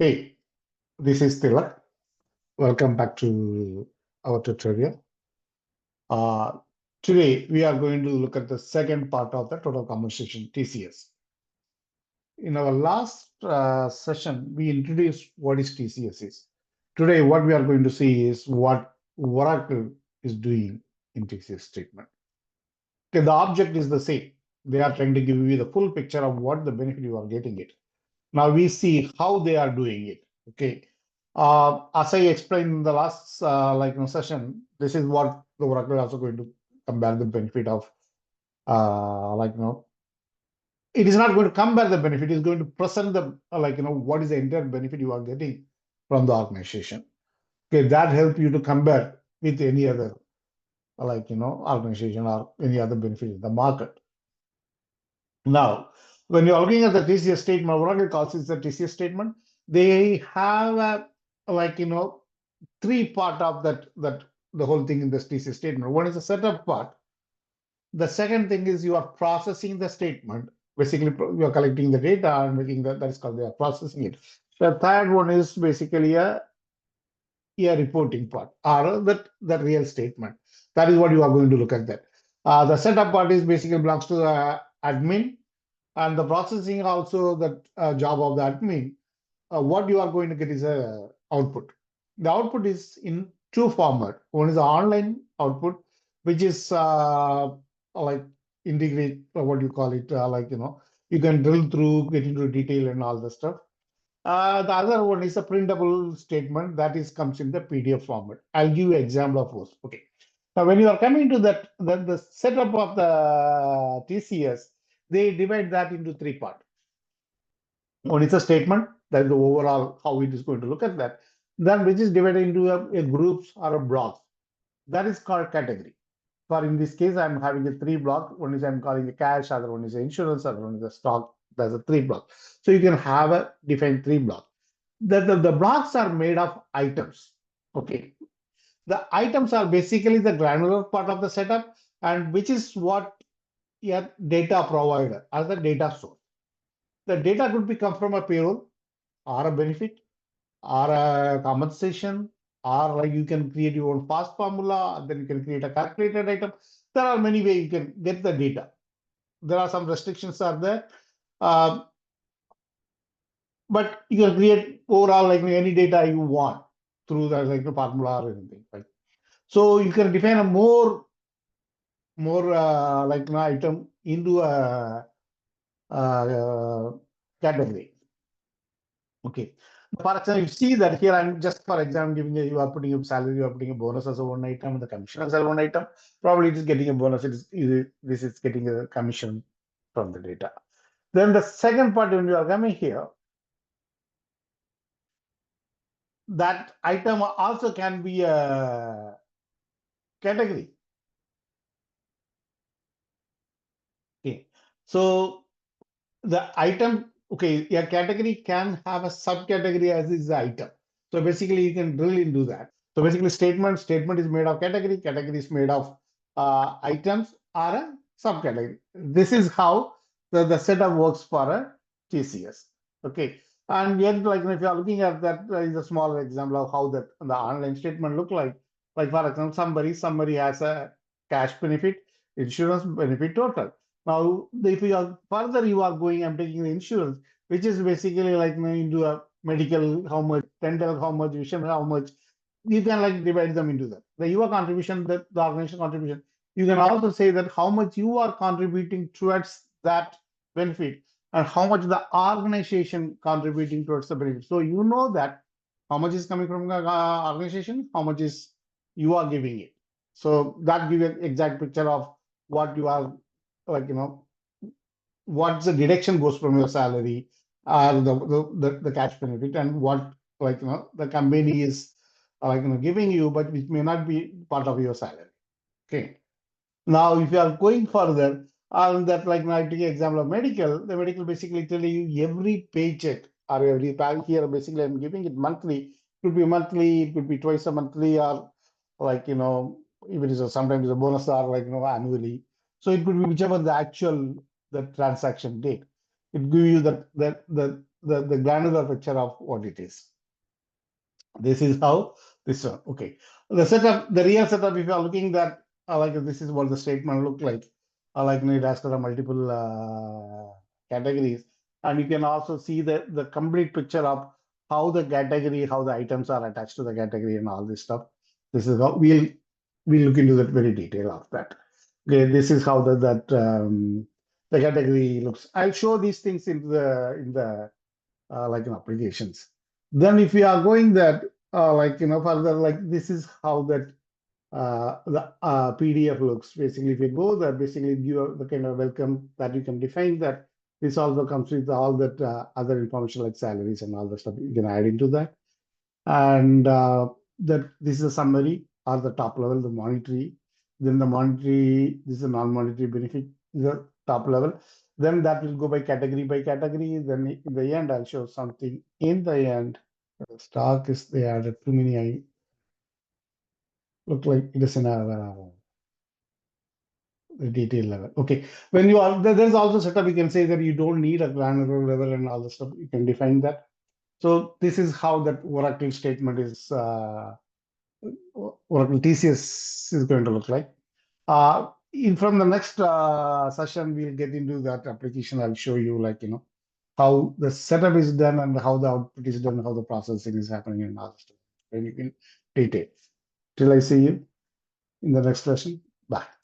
Hey, this is Tilak. Welcome back to our tutorial. Uh, Today, we are going to look at the second part of the total compensation, TCS. In our last session, we introduced what is TCS is. Today, what we are going to see is what Oracle is doing in TCS statement. Okay, the object is the same. They are trying to give you the full picture of what the benefit you are getting it. Now we see how they are doing it. Okay. As I explained in the last session, this is what the Oracle is also going to compare the benefit of it is not going to compare the benefit, it is going to present the what is the entire benefit you are getting from the organization. Okay, that help you to compare with any other organization or any other benefit in the market. Now, when you're looking at the TCS statement, Oracle calls it the TCS statement. They have three part of that the whole thing in this TCS statement. One is the setup part. The second thing is you are processing the statement. Basically, you are collecting the data and making that is called they are processing it. The third one is basically a reporting part or that real statement. That is what you are going to look at that. The setup part is basically belongs to the admin, and the processing also that job of the admin. What you are going to get is a output. The output is in two format. One is the online output, which is like integrate what you call it, you can drill through, get into detail and all the stuff. The other one is a printable statement that is comes in the PDF format. I'll give you an example of those. Okay. Now, when you are coming to that, the setup of the TCS, they divide that into three parts. One is a statement, that is the overall how it is going to look at that. Then which is divided into a groups or a blocks. That is called category. For in this case, I'm having a three block. One is I'm calling a cash, other one is insurance, other one is a stock. There's a three block. So you can have a defined three block. The blocks are made of items. Okay. The items are basically the granular part of the setup, and which is what your data provider as the data source. The data could be come from a payroll or a benefit or a compensation, or like you can create your own fast formula, then you can create a calculated item. There are many ways you can get the data. There are some restrictions are there, but you can create overall like any data you want through the formula or anything. Right? So you can define a more like an item into a, category. Okay. For example, you see that here I'm just for example giving you are putting a salary, you are putting a bonus as a one item, and the commission as a one item. Probably it is getting a bonus. This is getting a commission from the data. Then the second part when you are coming here, that item also can be a category. Okay. So the item, okay, your category can have a subcategory as is the item. So basically you can drill into that. So basically statement is made of category is made of items or a subcategory. This is how the setup works for a TCS. Okay. And yet, like if you are looking at that, is a small example of how that the online statement look like. Like for example, somebody has a cash benefit, insurance benefit total. Now, if you are further, you are going and taking the insurance, which is basically like into a medical, how much, dental, how much, vision, how much. You can like divide them into that. Your contribution, the organization contribution. You can also say that how much you are contributing towards that benefit and how much the organization contributing towards the benefit. So you know that how much is coming from the organization, how much is you are giving it. So that gives an exact picture of what you are like what the deduction goes from your salary or the cash benefit and what the company is giving you, but which may not be part of your salary. Okay. Now, if you are going further, on that like now I take an example of medical, the medical basically tell you every paycheck or every pay here basically I'm giving it monthly. It could be monthly, it could be twice a monthly, or even is sometimes a bonus or annually. So it could be whichever the actual the transaction date. It give you the the granular picture of what it is. This is how this one. Okay. The setup, the real setup, if you are looking that, like this is what the statement look like. Like it has got a multiple categories. And you can also see the complete picture of how the category, how the items are attached to the category and all this stuff. This is how we'll look into that very detail of that. Okay, this is how the category looks. I'll show these things in the like in applications. Then if we are going that like further, like this is how that the PDF looks. Basically, if you go there, basically give the kind of welcome that you can define that. This also comes with all that other information like salaries and all the stuff you can add into that. And that this is a summary or the top level, the monetary. Then the monetary, this is a non-monetary benefit, the top level. Then that will go by category. Then in the end, I'll show something in the end. Stock is they added too many. I look like it is in a the detail level. Okay, when you are there's also setup. You can say that you don't need a granular level and all the stuff. You can define that. So this is how that Oracle statement is. Oracle TCS is going to look like. From the next session, we'll get into that application. I'll show you like, how the setup is done and how the output is done, how the processing is happening and all stuff. And you can detail. Till I see you in the next session. Bye.